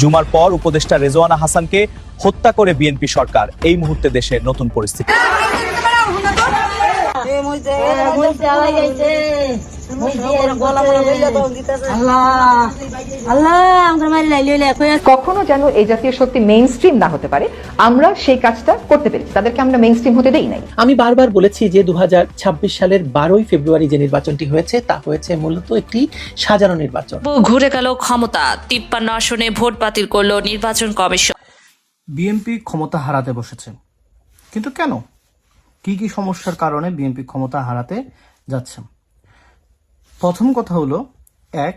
জুমার পর উপদেষ্টা রেজওয়ানা হাসানকে হত্যা করে বিএনপি সরকার। এই মুহূর্তে দেশে নতুন পরিস্থিতি। কখনো যেন এই জাতীয় শক্তি মেইন স্ট্রিম না হতে পারে, আমরা সেই কাজটা করতে পেরেছি, তাদেরকে আমরা মেইন স্ট্রিম হতে দেই নাই। আমি বারবার বলেছি যে 2026 সালের 12ই ফেব্রুয়ারি যে নির্বাচনটি হয়েছে তা হয়েছে মূলত একটি সাজানো নির্বাচন। ঘুরে গেল ক্ষমতা, 53 আসনে ভোট বাতিল করলো নির্বাচন কমিশন। বিএনপি ক্ষমতা হারাতে বসেছে, কিন্তু কেন? কি কি সমস্যার কারণে বিএনপি ক্ষমতা হারাতে যাচ্ছে? প্রথম কথা হলো 1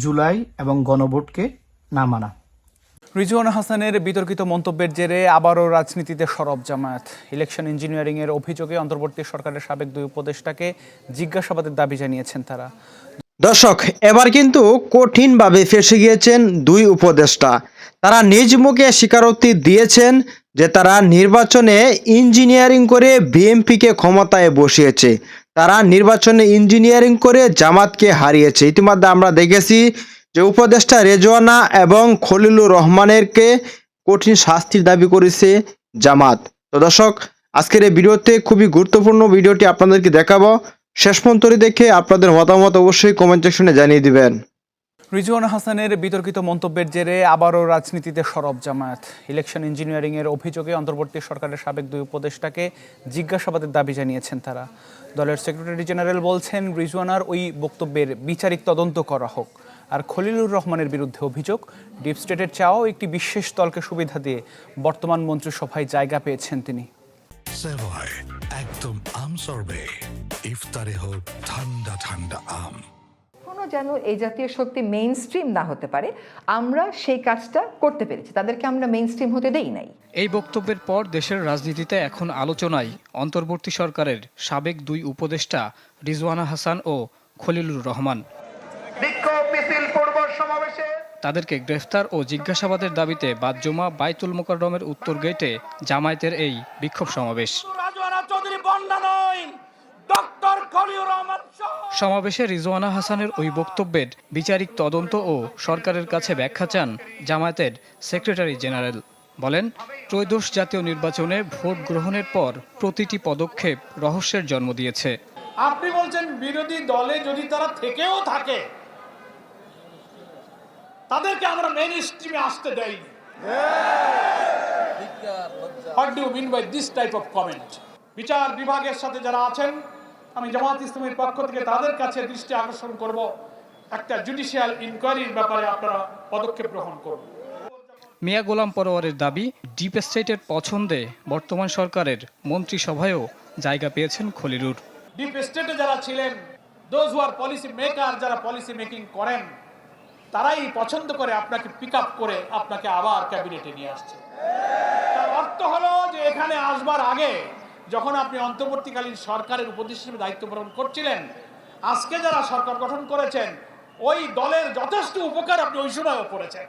জুলাই এবং গণভোটকে না মানা। রিজওয়ানা হাসানের বিতর্কিত মন্তব্যের জেরে আবারও রাজনীতিতে সরব জামায়াত। ইলেকশন ইঞ্জিনিয়ারিং এর অভিযোগে অন্তর্বর্তী সরকারের সাবেক 2 উপদেষ্টাকে জিজ্ঞাসাবাদের দাবি জানিয়েছেন তারা। দর্শক, এবার কিন্তু কঠিনভাবে ফেঁসে গিয়েছেন 2 উপদেষ্টা। তারা নিজ মুখে স্বীকারোক্তি দিয়েছেন যে তারা নির্বাচনে ইঞ্জিনিয়ারিং করে বিএনপিকে ক্ষমতায় বসিয়েছে, তারা নির্বাচনে ইঞ্জিনিয়ারিং করে জামাতকে হারিয়েছে। ইতিমধ্যে আমরা দেখেছি যে উপদেষ্টা রেজওয়ানা এবং খলিলুর রহমানেরকে কঠিন শাস্তির দাবি করেছে জামাত। তো দর্শক, আজকের এই ভিডিওতে খুবই গুরুত্বপূর্ণ ভিডিওটি আপনাদেরকে দেখাবো। শেষ পর্যন্ত দেখে আপনাদের মতামত অবশ্যই কমেন্ট সেকশনে জানিয়ে দিবেন। রিজওয়ানা হাসানের বিতর্কিত মন্তব্যের জেরে আবারও রাজনীতিতে সরব জামায়াত। ইলেকশন ইঞ্জিনিয়ারিং এর অভিযোগে অন্তর্বর্তী সরকারের সাবেক 2 উপদেষ্টাকে জিজ্ঞাসাবাদের দাবি জানিয়েছেন তারা। দলের সেক্রেটারি জেনারেল বলছেন রিজওয়ানার ওই বক্তব্যের বিচারিক তদন্ত করা হোক। আর খলিলুর রহমানের বিরুদ্ধে অভিযোগ, ডিপ স্টেটের চাওয়াও একটি বিশেষ দলকে সুবিধা দিয়ে বর্তমান মন্ত্রিসভায় জায়গা পেয়েছেন তিনি। একদম আম সরবে, ইফতারে হোক ঠান্ডা ঠান্ডা আম। কখনো যেন এই জাতীয় শক্তি মেইন স্ট্রিম না হতে পারে, আমরা সেই কাজটা করতে পেরেছি, তাদেরকে আমরা মেইন স্ট্রিম হতে দেই নাই। এই বক্তব্যের পর দেশের রাজনীতিতে এখন আলোচনায় অন্তর্বর্তী সরকারের সাবেক 2 উপদেষ্টা রিজওয়ানা হাসান ও খলিলুর রহমান। তাদেরকে গ্রেফতার ও জিজ্ঞাসাবাদের দাবিতে বাদ-জুমা বাইতুল মোকাররমের উত্তর গেটে জামায়াতের এই বিক্ষোভ সমাবেশ। সমাবেশে রিজওয়ানা হাসানের ওই বক্তব্যের বিচারিক তদন্ত ও সরকারের কাছে ব্যাখ্যা চান জামায়াতের সেক্রেটারি জেনারেল। বলেন, ত্রয়োদশ জাতীয় নির্বাচনে ভোট গ্রহণের পর প্রতিটি পদক্ষেপ রহস্যের জন্ম দিয়েছে। আপনি বলছেন বিরোধী দলে যদি তারা থেকেও থাকে তাদেরকে আমরা মেইন স্ট্রিমে আসতে দেইনি। What do you mean by this type of comment? বিচার বিভাগের সাথে যারা আছেন, আমি জামায়াত ইসলামীর পক্ষ থেকে তাদের কাছে দৃষ্টি আকর্ষণ করব, একটা জুডিশিয়াল ইনকোয়ারির ব্যাপারে আপনারা পদক্ষেপ গ্রহণ করুন। মিয়া গোলাম পরোয়ারের দাবি, ডিপ স্টেটের পছন্দে বর্তমান সরকারের মন্ত্রিসভায়ও জায়গা পেয়েছেন খলিলুর। ডিপ স্টেটে যারা ছিলেন, those who are policy maker, যারা পলিসি মেকিং করেন, তারাই পছন্দ করে আপনাকে পিক আপ করে আপনাকে আবার ক্যাবিনেটে নিয়ে আসছে। তার অর্থ হলো যে এখানে আসবার আগে যখন আপনি অন্তর্বর্তীকালীন সরকারের উপদেষ্টা হিসেবে দায়িত্ব পালন করছিলেন, আজকে যারা সরকার গঠন করেছেন ওই দলের যথেষ্ট উপকার আপনি ওই সময়ও করেছেন।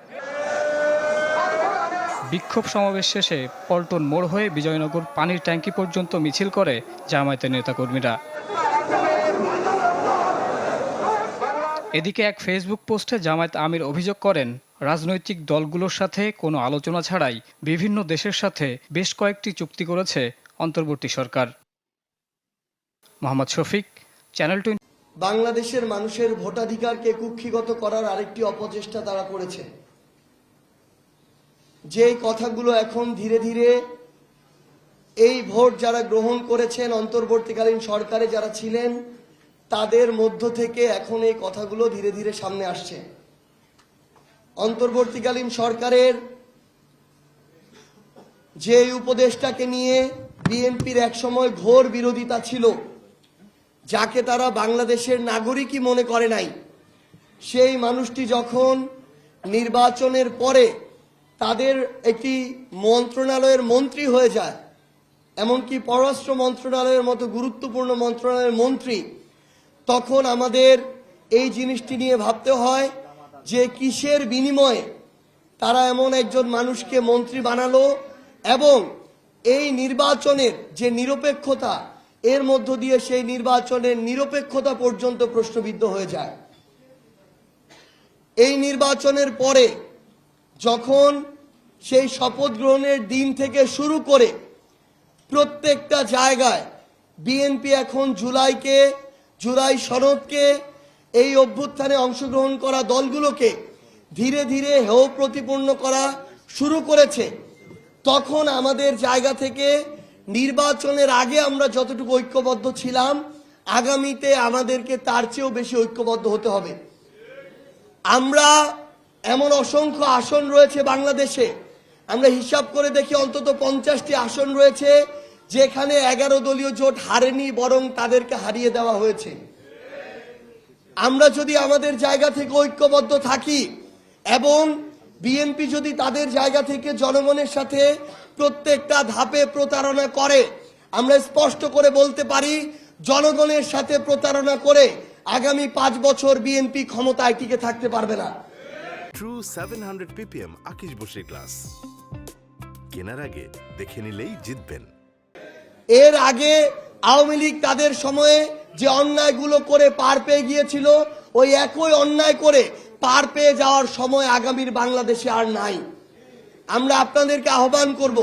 বিক্ষোভ সমাবেশ শেষে পল্টন মোড় হয়ে বিজয়নগর পানির ট্যাঙ্কি পর্যন্ত মিছিল করে জামায়াতের নেতাকর্মীরা। এদিকে এক ফেসবুক পোস্টে জামায়াত আমির অভিযোগ করেন, রাজনৈতিক দলগুলোর সাথে কোনো আলোচনা ছাড়াই বিভিন্ন দেশের সাথে বেশ কয়েকটি চুক্তি করেছে অন্তর্বর্তী সরকার। মোহাম্মদ শফিক, চ্যানেল 20। বাংলাদেশের মানুষের ভোটাধিকারকে কুক্ষিগত করার আরেকটি অপচেষ্টা তারা করেছে। যে কথাগুলো এখন ধীরে ধীরে এই ভোট যারা গ্রহণ করেছেন, অন্তর্বর্তীকালীন সরকারে যারা ছিলেন, তাদের মধ্য থেকে এখন এই কথাগুলো ধীরে ধীরে সামনে আসছে। অন্তর্বর্তীকালীন সরকারের যে উপদেষ্টাকে নিয়ে বিএনপির একসময় ঘোর বিরোধিতা ছিল, যাকে তারা বাংলাদেশের নাগরিকই মনে করে নাই, সেই মানুষটি যখন নির্বাচনের পরে তাদের একটি মন্ত্রণালয়ের মন্ত্রী হয়ে যায়, এমনকি পররাষ্ট্র মন্ত্রণালয়ের মতো গুরুত্বপূর্ণ মন্ত্রণালয়ের মন্ত্রী, তখন আমাদের এই জিনিসটি নিয়ে ভাবতে হয় যে কিসের বিনিময়ে তারা এমন একজন মানুষকে মন্ত্রী বানালো, এবং এই নির্বাচনের যে নিরপেক্ষতা, এর মধ্য দিয়ে সেই নির্বাচনের নিরপেক্ষতা পর্যন্ত প্রশ্নবিদ্ধ হয়ে যায়। এই নির্বাচনের পরে যখন সেই শপথ গ্রহণের দিন থেকে শুরু করে প্রত্যেকটা জায়গায় বিএনপি এখন জুলাই সনদকে, এই অভ্যুত্থানে অংশগ্রহণ করা দলগুলোকে ধীরে ধীরে হেয় প্রতিপন্ন করা শুরু করেছে, তখন আমাদের জায়গা থেকে নির্বাচনের আগে আমরা যতটুকু ঐক্যবদ্ধ ছিলাম, আগামীতে আমাদেরকে তার চেয়েও বেশি ঐক্যবদ্ধ হতে হবে। আমরা এমন অসংখ্য আসন রয়েছে বাংলাদেশে, আমরা হিসাব করে দেখি অন্তত 50টি আসন রয়েছে যেখানে 11 দলীয় জোট হারেনি, বরং তাদেরকে হারিয়ে দেওয়া হয়েছে। আমরা যদি আমাদের জায়গা থেকে ঐক্যবদ্ধ থাকি এবং বিএনপি যদি তাদের জায়গা থেকে জনগণের সাথে প্রত্যেকটা ধাপে প্রতারণা করে, আমরা স্পষ্ট করে বলতে পারি জনগণের সাথে প্রতারণা করে আগামী 5 বছর বিএনপি ক্ষমতায় টিকে থাকতে পারবে না। ট্রু 700 ppm আকিশ বসির গ্লাস কেনার আগে দেখে নিলেই জিতবেন। এর আগে আওয়ামী লীগ তাদের সময়ে যে অন্যায়গুলো করে পার পেয়ে গিয়েছিল, ওই একই অন্যায় করে পার পেয়ে যাওয়ার সময় আগামীর বাংলাদেশে আর নাই। আমরা আপনাদেরকে আহ্বান করব,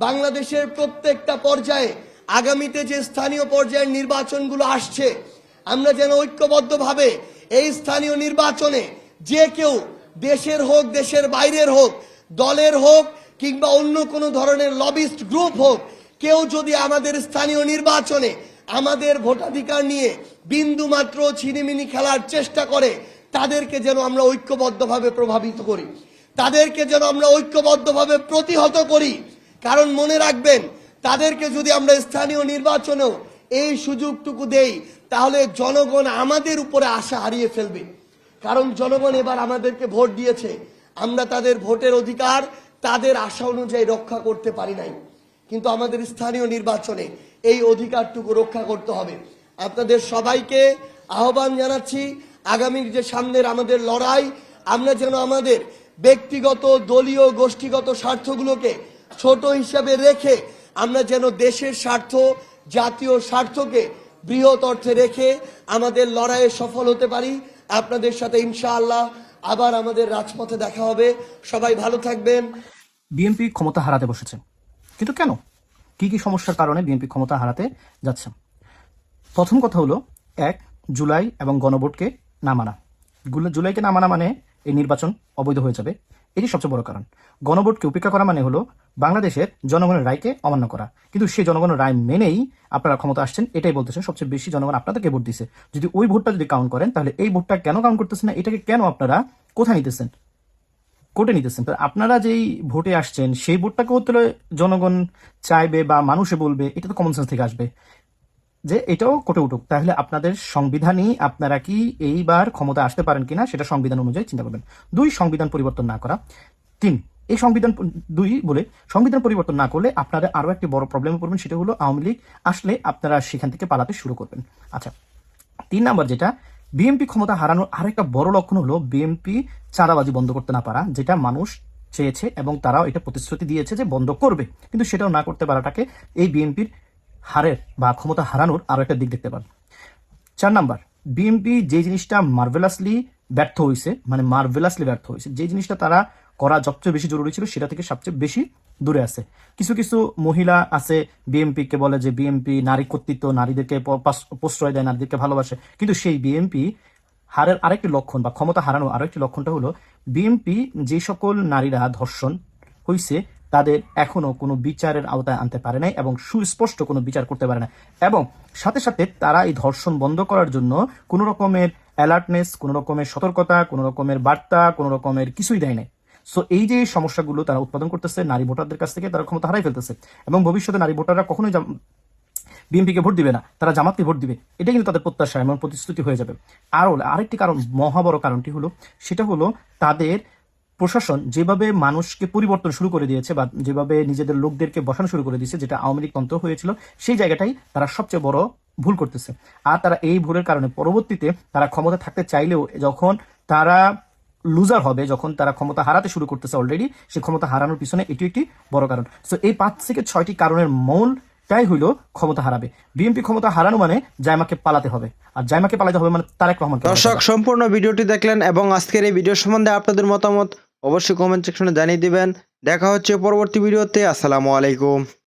বাংলাদেশের প্রত্যেকটা পর্যায়ে আগামীতে যে স্থানীয় পর্যায়ের নির্বাচনগুলো আসছে, আমরা যেন ঐক্যবদ্ধভাবে এই স্থানীয় নির্বাচনে যে কেউ, দেশের হোক দেশের বাইরের হোক, দলের হোক কিংবা অন্য কোনো ধরনের লবিস্ট গ্রুপ হোক, কেউ যদি আমাদের স্থানীয় নির্বাচনে আমাদের ভোটাধিকার নিয়ে বিন্দু মাত্র ছিনিমিনি খেলার চেষ্টা করে, তাদেরকে যেন আমরা ঐক্যবদ্ধভাবে প্রভাবিত করি, তাদেরকে যেন আমরা ঐক্যবদ্ধভাবে প্রতিহত করি। কারণ মনে রাখবেন, তাদেরকে যদি আমরা স্থানীয় নির্বাচনেও এই সুযোগটুকু দেই, তাহলে জনগণ আমাদের উপরে আশা হারিয়ে ফেলবে। কারণ জনগণ এবার আমাদেরকে ভোট দিয়েছে, আমরা তাদের ভোটের অধিকার তাদের আশা অনুযায়ী রক্ষা করতে পারি নাই, কিন্তু আমাদের স্থানীয় নির্বাচনে এই অধিকারটুকু রক্ষা করতে হবে। আপনাদের সবাইকে আহ্বান জানাচ্ছি, আগামীর যে সামনের আমাদের লড়াই, আমরা যেন আমাদের ব্যক্তিগত, দলীয়, গোষ্ঠীগত স্বার্থগুলোকে ছোট হিসাবে রেখে আমরা যেন দেশের স্বার্থ, জাতীয় স্বার্থকে বৃহৎ অর্থে রেখে আমাদের লড়াইয়ে সফল হতে পারি। আপনাদের সাথে ইনশাআল্লাহ আবার আমাদের রাজপথে দেখা হবে। সবাই ভালো থাকবেন। বিএনপি ক্ষমতা হারাতে বসেছে, কিন্তু কেন? কি কি সমস্যার কারণে বিএনপি ক্ষমতা হারাতে যাচ্ছে? প্রথম কথা হলো, 1 জুলাই এবং গণভোটকে না মানা। জুলাইকে না মানা মানে এই নির্বাচন অবৈধ হয়ে যাবে, এটি সবচেয়ে বড় কারণ। গণভোটকে উপেক্ষা করা মানে হলো বাংলাদেশের জনগণের রায়কে অমান্য করা। কিন্তু সেই জনগণের রায় মেনেই আপনারা ক্ষমতা আসছেন, এটাই বলতেছেন সবচেয়ে বেশি জনগণ আপনাদেরকে ভোট দিছে। যদি ওই ভোটটা যদি কাউন্ট করেন, তাহলে এই ভোটটা কেন কাউন্ট করতেছেন না? এটাকে কেন আপনারা কোথায় নিতেছেন? কোর্টে নিতেছেন। তো আপনারা যেই ভোটে আসছেন, সেই ভোটটাকে হতে জনগণ চাইবে বা মানুষে বলবে, এটা তো কমন সেন্স থেকে আসবে যে এটাও কোর্টে উঠুক। তাহলে আপনাদের সংবিধানই আপনারা কি এইবার ক্ষমতা আসতে পারেন কিনা সেটা সংবিধান অনুযায়ী চিন্তা করবেন। 2 সংবিধান পরিবর্তন না করা। 3 এই সংবিধান 2 বলে সংবিধান পরিবর্তন না করলে আপনারা আরো একটি বড় প্রবলেমে পড়বেন, সেটা হলো আওয়ামী লীগ আসলে আপনারা সেখান থেকে পালাতে শুরু করবেন। আচ্ছা, 3 নাম্বার যেটা, বিএনপি ক্ষমতা হারানোর আরেকটা বড় লক্ষণ হলো বিএনপি চাঁদাবাজি বন্ধ করতে না পারা, যেটা মানুষ চেয়েছে এবং তারাও এটা প্রতিশ্রুতি দিয়েছে যে বন্ধ করবে, কিন্তু সেটাও না করতে পারাটাকে এই বিএনপির হারের বা ক্ষমতা হারানোর আরো একটা দিক দেখতে পারেন। 4 নাম্বার, বিএনপি যে জিনিসটা মার্ভেলাসলি ব্যর্থ হয়েছে, যে জিনিসটা তারা করা সবচেয়ে বেশি জরুরি ছিল, সেটা থেকে সবচেয়ে বেশি দূরে আছে। কিছু কিছু মহিলা আছে বিএনপি কে বলে যে বিএনপি নারী কর্তৃত্ব, নারীদেরকে প্রশ্রয় দেয়, নারীদেরকে ভালোবাসে, কিন্তু সেই বিএনপি হারের আরেকটি লক্ষণ বা ক্ষমতা হারানোর আরেকটি লক্ষণটা হলো বিএনপি যে সকল নারীরা ধর্ষণ হয়েছে তাদের এখনো কোনো বিচারের আওতায় আনতে পারে নাই এবং সুস্পষ্ট কোনো বিচার করতে পারে না, এবং সাথে সাথে তারা এই ধর্ষণ বন্ধ করার জন্য কোনো রকমের অ্যালার্টনেস, কোনো রকমের সতর্কতা, কোনো রকমের বার্তা, কোনো রকমের কিছুই দেয় নাই। সো এই যে সমস্যাগুলো তারা উৎপাদন করতেছে, নারী ভোটারদের কাছ থেকে তারা ক্ষমতা হারাই ফেলতেছে, এবং ভবিষ্যতে নারী ভোটাররা কখনোই বিএনপিকে ভোট দিবে না, তারা জামাতকে ভোট দিবে, এটা কিন্তু তাদের প্রত্যাশা এবং প্রতিশ্রুতি হয়ে যাবে। আরেকটি কারণ, মহাবড় কারণটি হলো, সেটা হলো তাদের প্রশাসন যেভাবে মানুষকে পরিবর্তন শুরু করে দিয়েছে বা যেভাবে নিজেদের লোকদেরকে বসানো শুরু করে দিয়েছে, যেটা আওয়ামী লীগ তন্ত্র হয়েছিল, সেই জায়গাটাই তারা সবচেয়ে বড় ভুল করতেছে। আর তারা এই ভুলের কারণে পরবর্তীতে তারা ক্ষমতা থাকতে চাইলেও যখন তারা লুজার হবে, যখন তারা ক্ষমতা হারাতে শুরু করতেছে অলরেডি, সে ক্ষমতা হারানোর পিছনে এটি একটি বড় কারণ। সো এই 5 থেকে 6টি কারণের মূলটাই হইল ক্ষমতা হারাবে। বিএনপি ক্ষমতা হারানো মানে জায়মাকে পালাতে হবে, আর জায়মাকে পালাতে হবে মানে তারেক রহমান। দর্শক, সম্পূর্ণ ভিডিওটি দেখলেন এবং আজকের এই ভিডিও সম্বন্ধে আপনাদের মতামত অবশ্যই কমেন্ট সেকশনে জানিয়ে দিবেন। দেখা হচ্ছে পরবর্তী ভিডিওতে। আসসালামু আলাইকুম।